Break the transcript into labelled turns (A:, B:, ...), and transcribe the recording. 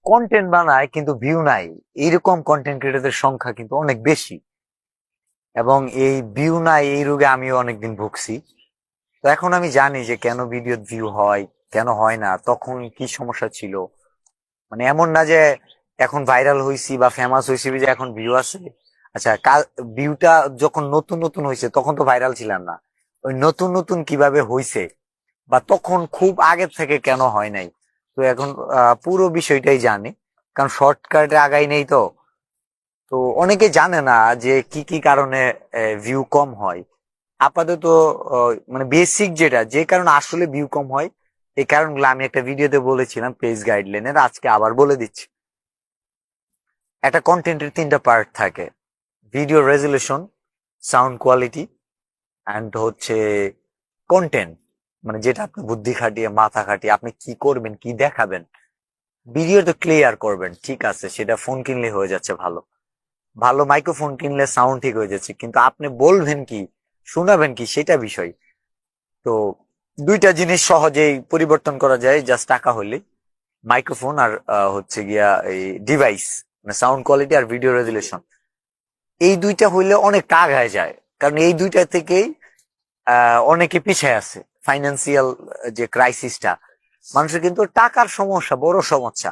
A: Content বানায় কিন্তু view নাই, এইরকম কন্টেন্ট ক্রিয়েটরদের সংখ্যা কিন্তু অনেক বেশি। এবং এই ভিউ নাই এই রোগে আমিও অনেকদিন ভুগছি। তো এখন আমি জানি যে কেন ভিডিও ভিউ হয়, কেন হয় না, তখন কি সমস্যা ছিল। মানে এমন না যে এখন ভাইরাল হয়েছি বা ফেমাস হয়েছি যে এখন ভিউ আছে। আচ্ছা, ভিউটা যখন নতুন নতুন হয়েছে তখন তো ভাইরাল ছিলাম না। ওই নতুন নতুন কিভাবে হয়েছে বা তখন খুব আগের থেকে কেন হয় নাই, তো এখন পুরো বিষয়টাই জানি। কারণ শর্টকাটে আগাই নেই তো। তো অনেকে জানে না যে কি কি কারণে ভিউ কম হয়। আপাতত মানে বেসিক যেটা যে কারণে আসলে ভিউ কম হয়, এই কারণগুলো আমি একটা ভিডিওতে বলেছিলাম পেজ গাইডলাইনের, আজকে আবার বলে দিচ্ছি। একটা কন্টেন্টের তিনটা পার্ট থাকে: video resolution, sound quality, and হচ্ছে কন্টেন্ট। মানে যেটা আপনি বুদ্ধি খাটিয়ে মাথা খাটিয়ে আপনি কি করবেন, কি দেখাবেন। ভিডিও তো ক্লিয়ার করবেন, ঠিক আছে, সেটা ফোন কিনলে হয়ে যাচ্ছে, ভালো ভালো মাইক্রোফোন কিনলে সাউন্ড ঠিক হয়ে যাচ্ছে, কিন্তু আপনি বলবেন কি, শোনাবেন কি, সেটা বিষয়। তো দুইটা জিনিস সহজেই পরিবর্তন করা যায় জাস্ট টাকা হলে: মাইক্রোফোন আর হচ্ছে গিয়া এই ডিভাইস, মানে সাউন্ড কোয়ালিটি আর ভিডিও রেজুলেশন। এই দুইটা হইলে অনেক টাকা হয়ে যায়। কারণ এই দুইটা থেকেই অনেকে পিছিয়ে আছে। ফাইন্যান্সিয়াল যে ক্রাইসিসটা, মানুষের কিন্তু টাকার সমস্যা বড় সমস্যা।